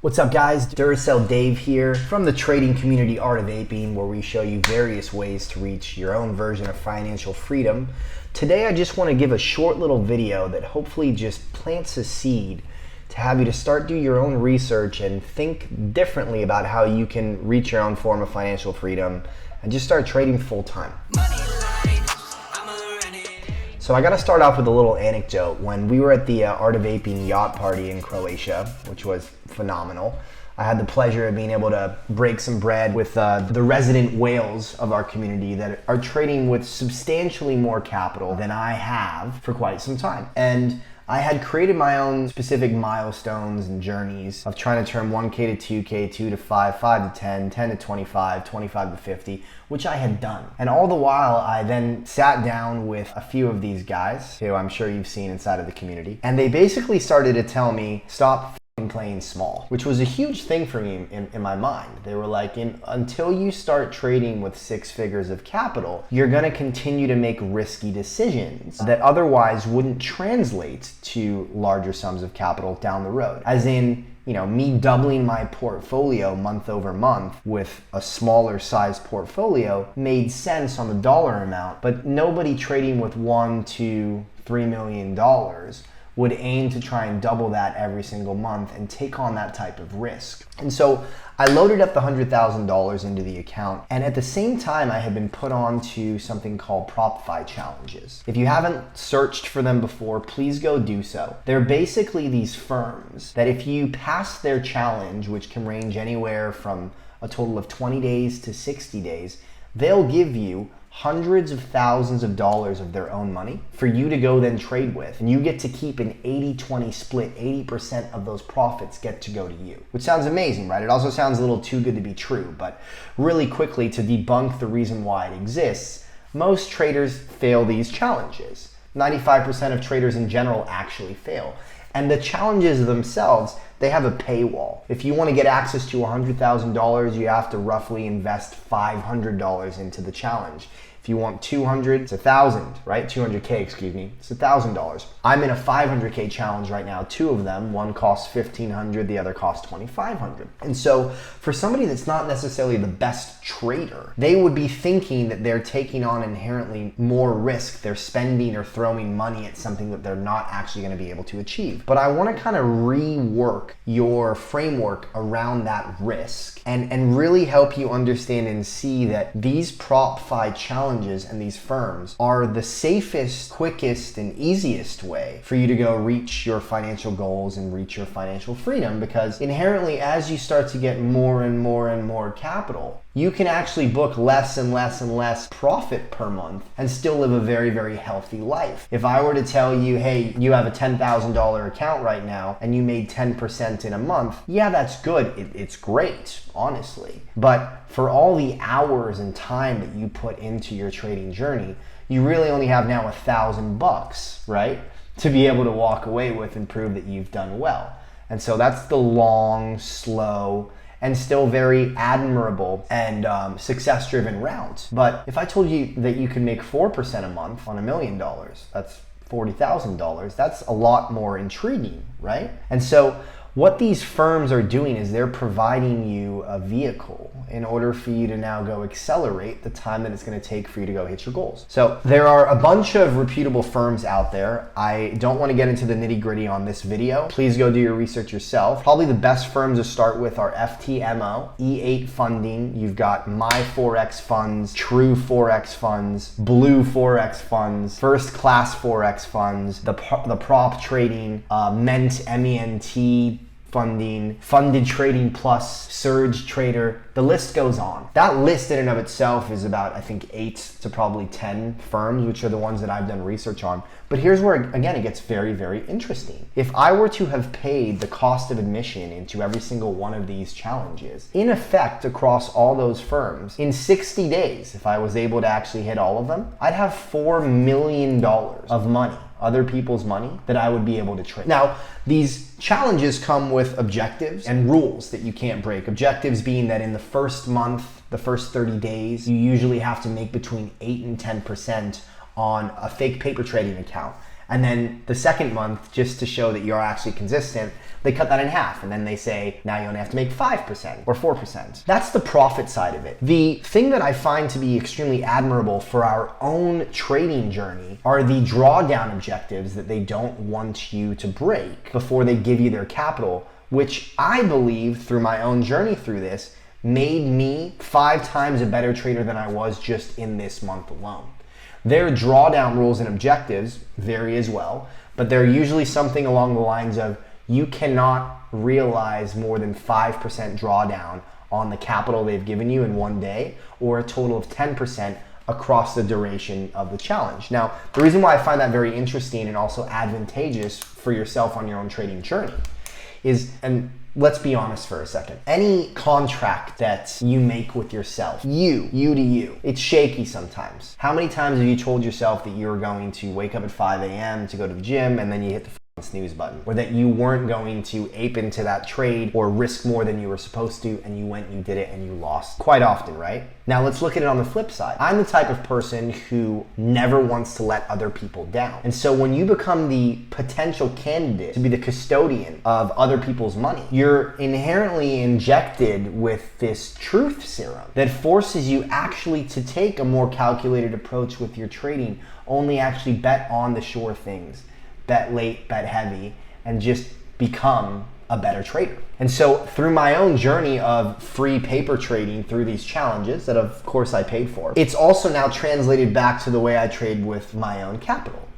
What's up guys, Duracell Dave here from the trading community Art of Aping, where we show you various ways to reach your own version of financial freedom. Today I just want to give a short little video that hopefully just plants a seed to have you to start do your own research and think differently about how you can reach your own form of financial freedom and just start trading full time. So I got to start off with a little anecdote. When we were at the Art of Aping yacht party in Croatia, which was phenomenal, I had the pleasure of being able to break some bread with the resident whales of our community that are trading with substantially more capital than I have for quite some time. And I had created my own specific milestones and journeys of trying to turn 1K to 2K, 2 to 5, 5 to 10, 10 to 25, 25 to 50, which I had done. And all the while, I then sat down with a few of these guys, who I'm sure you've seen inside of the community, and they basically started to tell me, stop playing small, which was a huge thing for me in my mind. They were like, until you start trading with 6 figures of capital, you're going to continue to make risky decisions that otherwise wouldn't translate to larger sums of capital down the road. As in, me doubling my portfolio month over month with a smaller size portfolio made sense on the dollar amount, but nobody trading with $1, $2, $3 million would aim to try and double that every single month and take on that type of risk. And so I loaded up the $100,000 into the account, and at the same time I had been put on to something called Propfi challenges. If you haven't searched for them before, please go do so. They're basically these firms that if you pass their challenge, which can range anywhere from a total of 20 days to 60 days, they'll give you hundreds of thousands of dollars of their own money for you to go then trade with. And you get to keep an 80-20 split. 80% of those profits get to go to you, which sounds amazing, right? It also sounds a little too good to be true, but really quickly, to debunk the reason why it exists, most traders fail these challenges. 95% of traders in general actually fail. And the challenges themselves, they have a paywall. If you want to get access to $100,000, you have to roughly invest $500 into the challenge. If you want 200, it's 1,000, right? 200K, excuse me, it's $1,000. I'm in a 500K challenge right now, 2 of them. One costs $1,500, the other costs $2,500. And so for somebody that's not necessarily the best trader, they would be thinking that they're taking on inherently more risk. They're spending or throwing money at something that they're not actually going to be able to achieve. But I want to kind of rework your framework around that risk and really help you understand and see that these Propfi challenges and these firms are the safest, quickest, and easiest way for you to go reach your financial goals and reach your financial freedom, because inherently, as you start to get more and more and more capital, you can actually book less and less and less profit per month and still live a very, very healthy life. If I were to tell you, hey, you have a $10,000 account right now and you made 10% in a month, yeah, that's good. It's great, honestly. But for all the hours and time that you put into your trading journey, you really only have now $1,000, right? To be able to walk away with and prove that you've done well. And so that's the long, slow, and still very admirable and success-driven route. But if I told you that you can make 4% a month on $1 million, that's $40,000, that's a lot more intriguing, right? And so what these firms are doing is they're providing you a vehicle in order for you to now go accelerate the time that it's going to take for you to go hit your goals. So there are a bunch of reputable firms out there. I don't want to get into the nitty-gritty on this video. Please go do your research yourself. Probably the best firms to start with are FTMO, E8 Funding, you've got My Forex Funds, True Forex Funds, Blue Forex Funds, First Class Forex Funds, the Prop Trading, Ment, MENT, Funding, Funded Trading Plus, Surge Trader, the list goes on. That list in and of itself is about, I think, 8 to probably 10 firms, which are the ones that I've done research on. But here's where, again, it gets very, very interesting. If I were to have paid the cost of admission into every single one of these challenges, in effect, across all those firms, in 60 days, if I was able to actually hit all of them, I'd have $4 million of money, other people's money, that I would be able to trade. Now, these challenges come with objectives and rules that you can't break. Objectives being that in the first month, the first 30 days, you usually have to make between 8 and 10% on a fake paper trading account. And then the second month, just to show that you're actually consistent, they cut that in half. And then they say, now you only have to make 5% or 4%. That's the profit side of it. The thing that I find to be extremely admirable for our own trading journey are the drawdown objectives that they don't want you to break before they give you their capital, which I believe through my own journey through this made me 5 times a better trader than I was just in this month alone. Their drawdown rules and objectives vary as well, but they're usually something along the lines of you cannot realize more than 5% drawdown on the capital they've given you in one day, or a total of 10% across the duration of the challenge. Now, the reason why I find that very interesting and also advantageous for yourself on your own trading journey is, and let's be honest for a second, any contract that you make with yourself, you to you, it's shaky sometimes. How many times have you told yourself that you're going to wake up at 5 a.m. to go to the gym and then you hit the snooze button, or that you weren't going to ape into that trade or risk more than you were supposed to, and you went and you did it and you lost quite often, right? Now let's look at it on the flip side. I'm the type of person who never wants to let other people down. And so when you become the potential candidate to be the custodian of other people's money, you're inherently injected with this truth serum that forces you actually to take a more calculated approach with your trading, only actually bet on the sure things. Bet late, bet heavy, and just become a better trader. And so through my own journey of free paper trading through these challenges that of course I paid for, it's also now translated back to the way I trade with my own capital.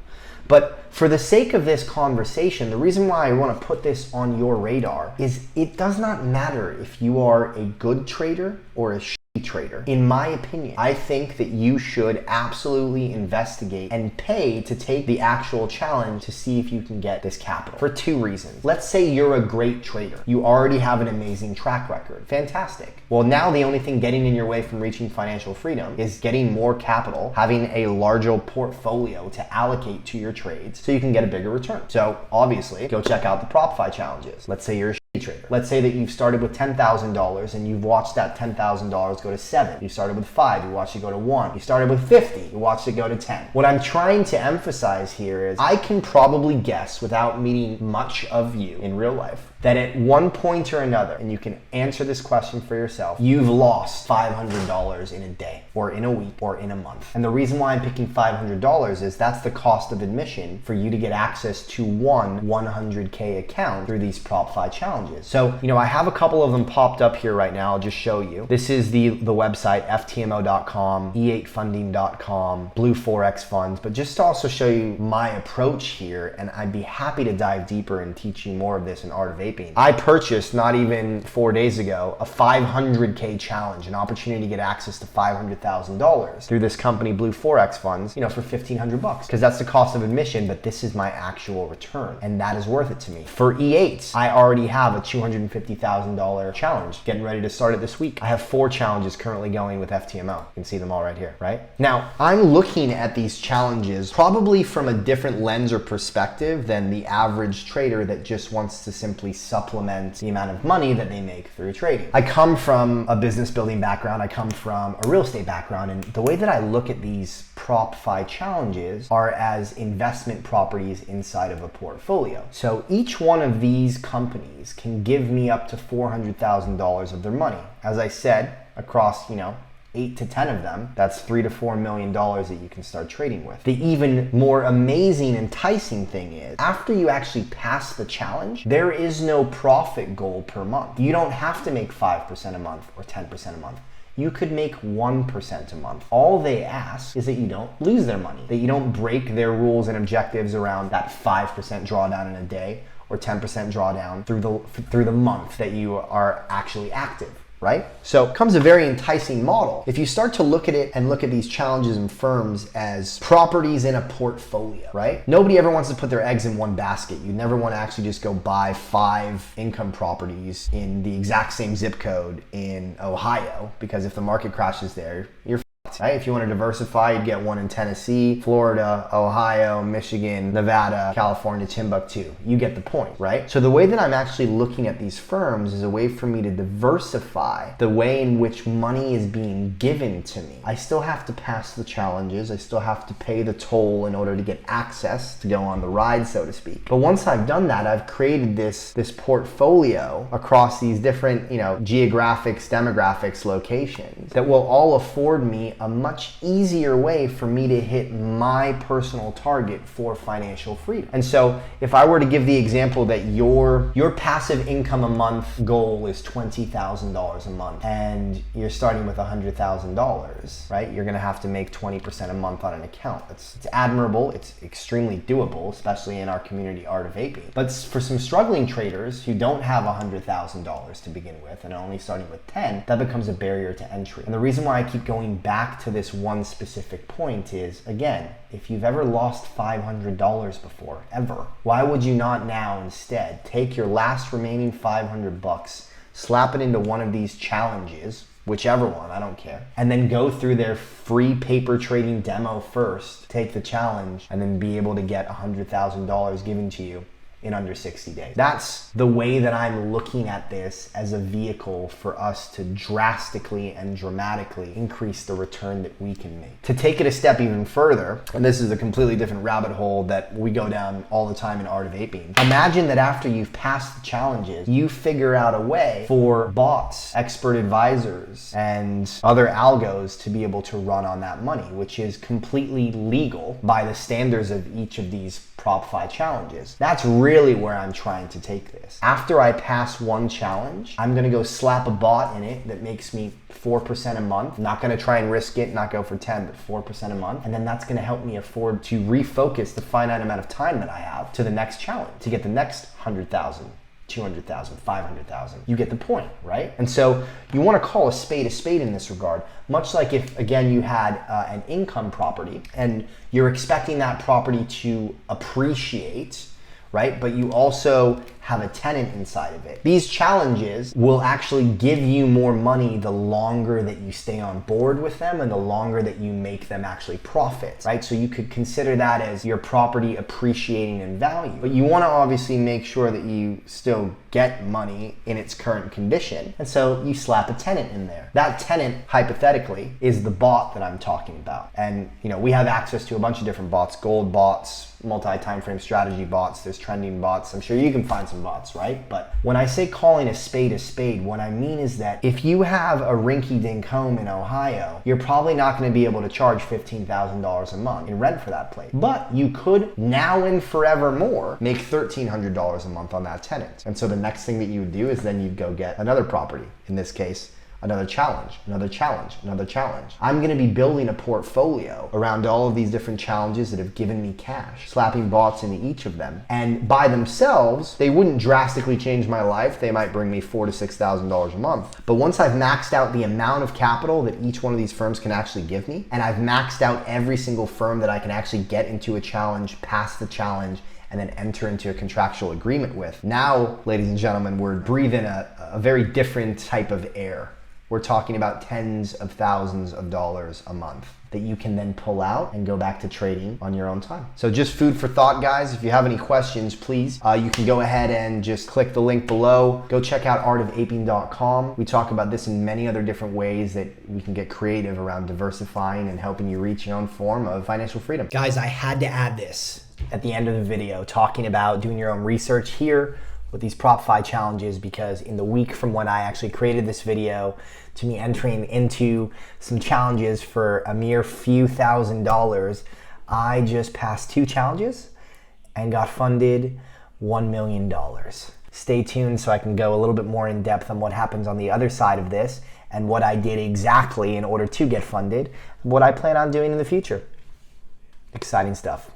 But for the sake of this conversation, the reason why I want to put this on your radar is it does not matter if you are a good trader or a trader. In my opinion, I think that you should absolutely investigate and pay to take the actual challenge to see if you can get this capital for 2 reasons. Let's say you're a great trader. You already have an amazing track record. Fantastic. Well, now the only thing getting in your way from reaching financial freedom is getting more capital, having a larger portfolio to allocate to your trades so you can get a bigger return. So obviously, go check out the Propfi challenges. Let's say you're a trader. Let's say that you've started with $10,000 and you've watched that $10,000 go to 7. You started with 5, you watched it go to 1. You started with 50, you watched it go to 10. What I'm trying to emphasize here is I can probably guess, without meeting much of you in real life, that at one point or another, and you can answer this question for yourself, you've lost $500 in a day, or in a week, or in a month. And the reason why I'm picking $500 is that's the cost of admission for you to get access to one 100K account through these Propfi challenges. So, I have a couple of them popped up here right now. I'll just show you. This is the website, ftmo.com, e8funding.com, Blue Forex Funds, but just to also show you my approach here, and I'd be happy to dive deeper and teach you more of this in Art of Aping. I purchased, not even 4 days ago, a 500K challenge, an opportunity to get access to $500,000 through this company, Blue Forex Funds, for $1,500, because that's the cost of admission, but this is my actual return, and that is worth it to me. For E8s, I already have a $250,000 challenge, getting ready to start it this week. I have 4 challenges currently going with FTMO. You can see them all right here, right? Now, I'm looking at these challenges probably from a different lens or perspective than the average trader that just wants to simply supplement the amount of money that they make through trading. I come from a business building background. I come from a real estate background, and the way that I look at these Propfi challenges are as investment properties inside of a portfolio. So each one of these companies can give me up to $400,000 of their money. As I said, across, 8 to 10 of them, that's $3 to $4 million that you can start trading with. The even more amazing, enticing thing is, after you actually pass the challenge, there is no profit goal per month. You don't have to make 5% a month or 10% a month. You could make 1% a month. All they ask is that you don't lose their money, that you don't break their rules and objectives around that 5% drawdown in a day or 10% drawdown through the month that you are actually active. Right? So it comes a very enticing model. If you start to look at it and look at these challenges and firms as properties in a portfolio, right? Nobody ever wants to put their eggs in one basket. You never want to actually just go buy 5 income properties in the exact same zip code in Ohio, because if the market crashes there, you're fucked. product, right? If you want to diversify, you'd get one in Tennessee, Florida, Ohio, Michigan, Nevada, California, Timbuktu. You get the point, right? So the way that I'm actually looking at these firms is a way for me to diversify the way in which money is being given to me. I still have to pass the challenges. I still have to pay the toll in order to get access to go on the ride, so to speak. But once I've done that, I've created this portfolio across these different, geographics, demographics, locations that will all afford me a much easier way for me to hit my personal target for financial freedom. And so if I were to give the example that your passive income a month goal is $20,000 a month and you're starting with $100,000, right? You're gonna have to make 20% a month on an account. It's admirable, it's extremely doable, especially in our community Art of Aping. But for some struggling traders who don't have $100,000 to begin with and are only starting with 10, that becomes a barrier to entry. And the reason why I keep going back to this one specific point is, again, if you've ever lost $500 before, ever, why would you not now instead take your last remaining $500, slap it into one of these challenges, whichever one, I don't care, and then go through their free paper trading demo first, take the challenge, and then be able to get $100,000 given to you in under 60 days. That's the way that I'm looking at this as a vehicle for us to drastically and dramatically increase the return that we can make. To take it a step even further, and this is a completely different rabbit hole that we go down all the time in Art of Aping. Imagine that after you've passed the challenges, you figure out a way for bots, expert advisors, and other algos to be able to run on that money, which is completely legal by the standards of each of these Propfi challenges. That's really where I'm trying to take this. After I pass one challenge, I'm gonna go slap a bot in it that makes me 4% a month. I'm not gonna try and risk it, not go for 10, but 4% a month. And then that's gonna help me afford to refocus the finite amount of time that I have to the next challenge, to get the next 100,000. 200,000, 500,000. You get the point, right? And so you want to call a spade in this regard, much like if, again, you had an income property and you're expecting that property to appreciate, right? But you also have a tenant inside of it. These challenges will actually give you more money the longer that you stay on board with them and the longer that you make them actually profit, right? So you could consider that as your property appreciating in value. But you want to obviously make sure that you still get money in its current condition. And so you slap a tenant in there. That tenant, hypothetically, is the bot that I'm talking about. And we have access to a bunch of different bots, gold bots, multi-time frame strategy bots, there's trending bots. I'm sure you can find some bots, right? But when I say calling a spade, what I mean is that if you have a rinky-dink home in Ohio, you're probably not going to be able to charge $15,000 a month in rent for that place. But you could now and forevermore make $1,300 a month on that tenant. And so the next thing that you would do is then you'd go get another property, in this case, another challenge, another challenge, another challenge. I'm gonna be building a portfolio around all of these different challenges that have given me cash, slapping bots into each of them. And by themselves, they wouldn't drastically change my life. They might bring me $4,000 to $6,000 a month. But once I've maxed out the amount of capital that each one of these firms can actually give me, and I've maxed out every single firm that I can actually get into a challenge, pass the challenge, and then enter into a contractual agreement with. Now, ladies and gentlemen, we're breathing a very different type of air. We're talking about tens of thousands of dollars a month that you can then pull out and go back to trading on your own time. So just food for thought, guys. If you have any questions, please, you can go ahead and just click the link below. Go check out artofaping.com. We talk about this in many other different ways that we can get creative around diversifying and helping you reach your own form of financial freedom. Guys, I had to add this at the end of the video, talking about doing your own research here with these Propfi challenges, because in the week from when I actually created this video to me entering into some challenges for a mere few $1,000s, I just passed 2 challenges and got funded $1 million. Stay tuned so I can go a little bit more in depth on what happens on the other side of this and what I did exactly in order to get funded, what I plan on doing in the future. Exciting stuff.